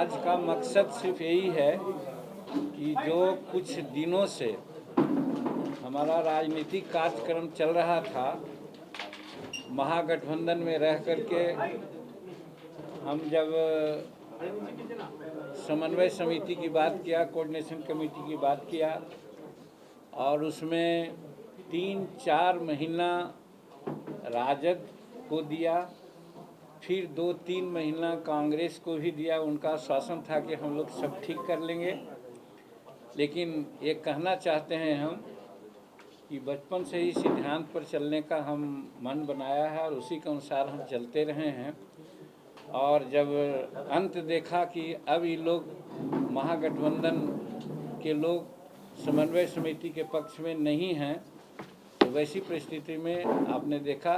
आज का मकसद सिर्फ यही है कि जो कुछ दिनों से हमारा राजनीतिक कार्यक्रम चल रहा था, महागठबंधन में रह करके हम जब समन्वय समिति की बात किया, कोऑर्डिनेशन कमेटी की बात किया और उसमें 3-4 महीना राजद को दिया, फिर 2-3 महीना कांग्रेस को भी दिया। उनका आश्वासन था कि हम लोग सब ठीक कर लेंगे। लेकिन ये कहना चाहते हैं हम कि बचपन से ही सिद्धांत पर चलने का हम मन बनाया है और उसी के अनुसार हम चलते रहे हैं। और जब अंत देखा कि अब ये लोग महागठबंधन के लोग समन्वय समिति के पक्ष में नहीं हैं, तो वैसी परिस्थिति में आपने देखा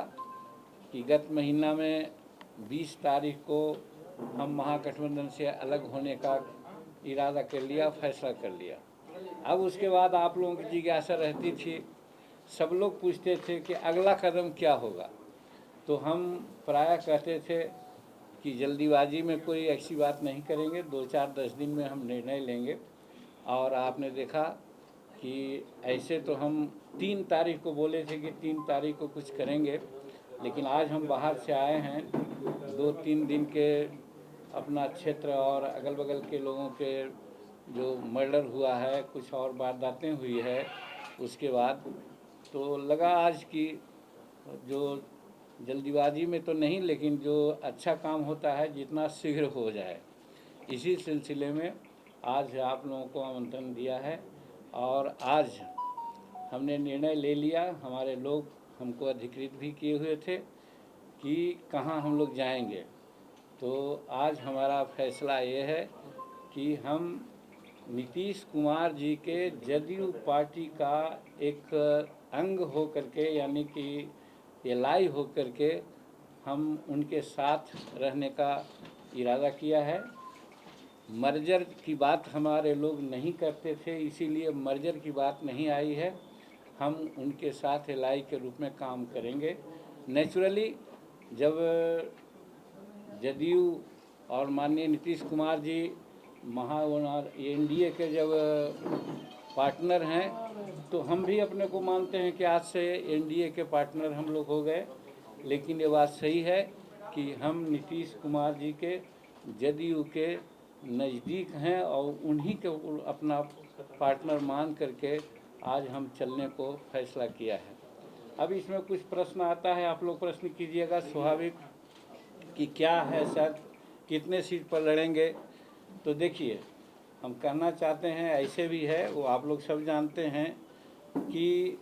कि गत महीना में 20 तारीख को हम महागठबंधन से अलग होने का इरादा कर लिया, फैसला कर लिया। अब उसके बाद आप लोगों की जिज्ञासा रहती थी, सब लोग पूछते थे कि अगला कदम क्या होगा। तो हम प्रायः कहते थे कि जल्दीबाजी में कोई ऐसी बात नहीं करेंगे, 2-4-10 दिन में हम निर्णय लेंगे। और आपने देखा कि ऐसे तो हम 3 तारीख को बोले थे कि 3 तारीख को कुछ करेंगे, लेकिन आज हम बाहर से आए हैं, 2-3 दिन के अपना क्षेत्र और अगल बगल के लोगों के जो मर्डर हुआ है, कुछ और वारदातें हुई है, उसके बाद तो लगा आज की जो जल्दीबाजी में तो नहीं, लेकिन जो अच्छा काम होता है जितना शीघ्र हो जाए, इसी सिलसिले में आज आप लोगों को आमंत्रण दिया है। और आज हमने निर्णय ले लिया, हमारे लोग हमको अधिकृत भी किए हुए थे कि कहाँ हम लोग जाएंगे। तो आज हमारा फैसला ये है कि हम नीतीश कुमार जी के जदयू पार्टी का एक अंग हो करके, यानी कि एलाई हो करके हम उनके साथ रहने का इरादा किया है। मर्जर की बात हमारे लोग नहीं करते थे, इसीलिए मर्जर की बात नहीं आई है। हम उनके साथ एलाई के रूप में काम करेंगे। नेचुरली जब जदयू और माननीय नीतीश कुमार जी एनडीए के जब पार्टनर हैं, तो हम भी अपने को मानते हैं कि आज से एनडीए के पार्टनर हम लोग हो गए। लेकिन ये बात सही है कि हम नीतीश कुमार जी के जदयू के नज़दीक हैं और उन्हीं को अपना पार्टनर मान करके आज हम चलने को फैसला किया है। अब इसमें कुछ प्रश्न आता है, आप लोग प्रश्न कीजिएगा, स्वाभाविक कि क्या है सर, कितने सीट पर लड़ेंगे। तो देखिए, हम कहना चाहते हैं, ऐसे भी है, वो आप लोग सब जानते हैं कि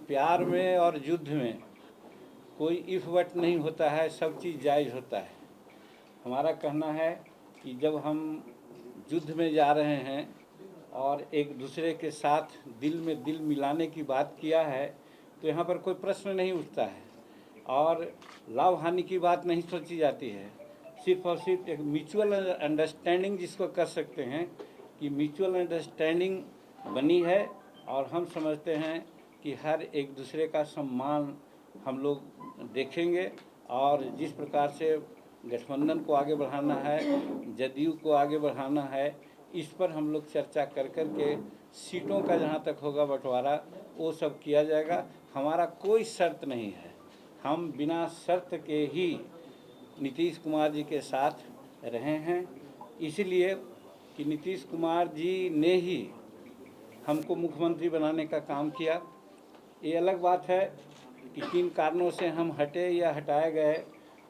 प्यार में और युद्ध में कोई इफ बट नहीं होता है, सब चीज़ जायज़ होता है। हमारा कहना है कि जब हम युद्ध में जा रहे हैं और एक दूसरे के साथ दिल में दिल मिलाने की बात किया है, तो यहाँ पर कोई प्रश्न नहीं उठता है और लाभ हानि की बात नहीं सोची जाती है। सिर्फ और सिर्फ एक म्यूचुअल अंडरस्टैंडिंग जिसको कर सकते हैं कि म्यूचुअल अंडरस्टैंडिंग बनी है और हम समझते हैं कि हर एक दूसरे का सम्मान हम लोग देखेंगे। और जिस प्रकार से गठबंधन को आगे बढ़ाना है, जदयू को आगे बढ़ाना है, इस पर हम लोग चर्चा कर कर के सीटों का जहाँ तक होगा बंटवारा वो सब किया जाएगा। हमारा कोई शर्त नहीं है, हम बिना शर्त के ही नीतीश कुमार जी के साथ रहे हैं, इसलिए कि नीतीश कुमार जी ने ही हमको मुख्यमंत्री बनाने का काम किया। ये अलग बात है कि किन कारणों से हम हटे या हटाए गए,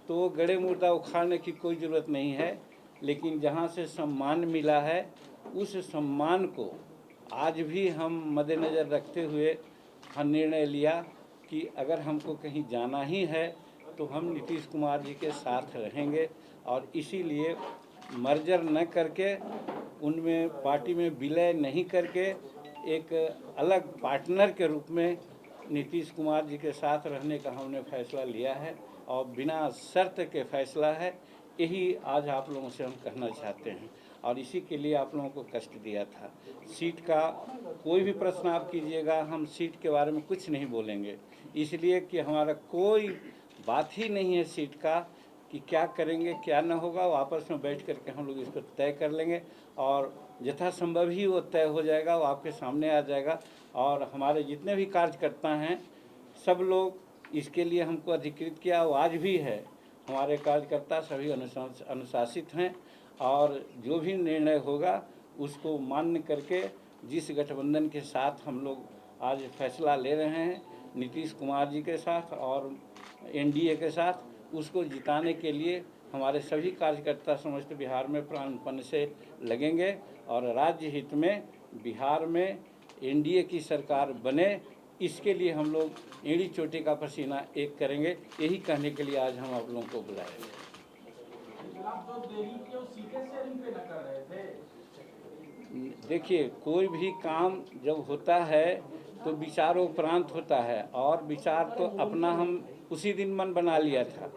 तो गड़े मुर्दा उखाड़ने की कोई ज़रूरत नहीं है। लेकिन जहाँ से सम्मान मिला है, उस सम्मान को आज भी हम मद्देनज़र रखते हुए हम निर्णय लिया कि अगर हमको कहीं जाना ही है तो हम नीतीश कुमार जी के साथ रहेंगे। और इसीलिए मर्जर न करके, उनमें पार्टी में विलय नहीं करके, एक अलग पार्टनर के रूप में नीतीश कुमार जी के साथ रहने का हमने फैसला लिया है और बिना शर्त के फैसला है। यही आज आप लोगों से हम कहना चाहते हैं और इसी के लिए आप लोगों को कष्ट दिया था। सीट का कोई भी प्रश्न आप कीजिएगा, हम सीट के बारे में कुछ नहीं बोलेंगे, इसलिए कि हमारा कोई बात ही नहीं है सीट का। कि क्या करेंगे क्या न होगा, वो आपस में बैठ करके हम लोग इसको तय कर लेंगे और यथासंभव ही वो तय हो जाएगा, वो आपके सामने आ जाएगा। और हमारे जितने भी कार्यकर्ता हैं सब लोग इसके लिए हमको अधिकृत किया, वो आज भी है। हमारे कार्यकर्ता सभी अनुशासित हैं और जो भी निर्णय होगा उसको मान्य करके जिस गठबंधन के साथ हम लोग आज फैसला ले रहे हैं नीतीश कुमार जी के साथ और एनडीए के साथ, उसको जिताने के लिए हमारे सभी कार्यकर्ता समस्त बिहार में प्राणपण से लगेंगे और राज्य हित में बिहार में एनडीए की सरकार बने, इसके लिए हम लोग एड़ी चोटी का पसीना एक करेंगे। यही कहने के लिए आज हम आप लोगों को बुलाए हैं। देखिए, कोई भी काम जब होता है तो विचारोपरांत होता है और विचार तो अपना हम उसी दिन मन बना लिया था,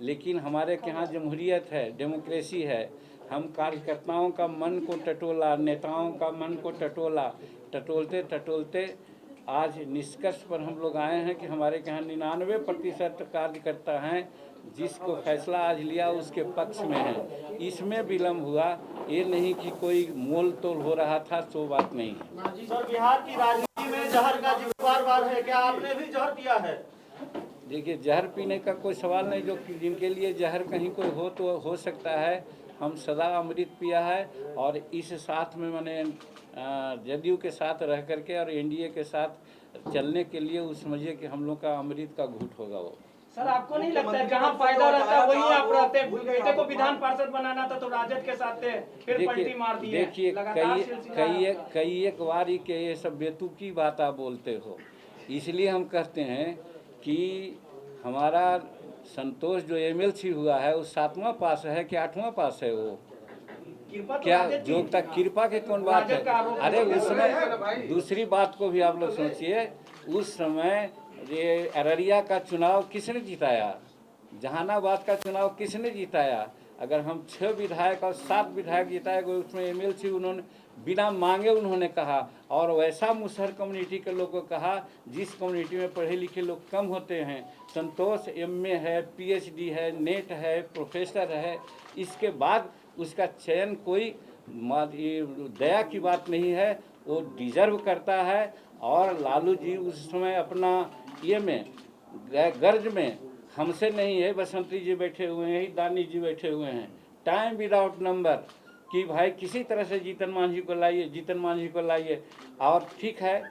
लेकिन हमारे के यहाँ जमहूरियत है, डेमोक्रेसी है। हम कार्यकर्ताओं का मन को टटोला, नेताओं का मन को टटोला, टटोलते टटोलते आज निष्कर्ष पर हम लोग आए हैं कि हमारे यहाँ 99% कार्यकर्ता हैं जिसको फैसला आज लिया उसके पक्ष में है। इसमें विलम्ब हुआ, ये नहीं कि कोई मोल तोल हो रहा था, तो बात नहीं है। सर, बिहार की राजनीति में जहर का जिक्र बार-बार है, क्या आपने भी जहर पिया है? देखिए, जहर पीने का कोई सवाल नहीं, जो जिनके लिए जहर कहीं कोई हो तो हो सकता है। हम सदा अमृत पिया है और इस साथ में मैंने जदयू के साथ रह करके और एनडीए के साथ चलने के लिए उस समझिए कि हम लोग का अमृत का घूंट होगा वो। सर, आपको नहीं लगता है जहां फायदा रहता है वहीं आप रहते? बेटे को विधान पार्षद बनाना था तो राजद के साथ थे, फिर पलटी मार दी है। देखिए, कई एक बारी के ये सब बेतुकी बात आप बोलते हो, इसलिए हम कहते हैं कि हमारा संतोष जो एमएलसी हुआ है वो 7वां पास है कि 8वां पास है? वो क्या योग्यता, कृपा की कौन बात है? अरे उस समय दूसरी बात को भी आप लोग सोचिए, उस समय ये अररिया का चुनाव किसने जिताया, जहानाबाद का चुनाव किसने जिताया? अगर हम 6 विधायक और 7 विधायक जिताए गए, उसमें एमएलसी उन्होंने बिना मांगे उन्होंने कहा, और वैसा मुसहर कम्युनिटी के लोगों को कहा जिस कम्युनिटी में पढ़े लिखे लोग कम होते हैं। संतोष एमए है, पीएचडी है, नेट है, प्रोफेसर है, इसके बाद उसका चयन कोई दया की बात नहीं है, वो डिजर्व करता है। और लालू जी उस समय अपना ये में गर्ज में हमसे नहीं है, बसंती जी बैठे हुए हैं, दानी जी बैठे हुए हैं, टाइम विदाउट नंबर कि भाई किसी तरह से जीतन मांझी को लाइए, जीतन मांझी को लाइए। और ठीक है,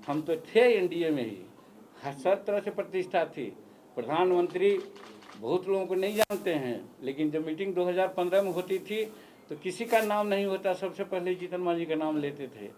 हम तो थे एनडीए में ही, हर तरह से प्रतिष्ठा थी। प्रधानमंत्री बहुत लोगों को नहीं जानते हैं, लेकिन जब मीटिंग 2015 में होती थी तो किसी का नाम नहीं होता, सबसे पहले जीतन मांझी का नाम लेते थे।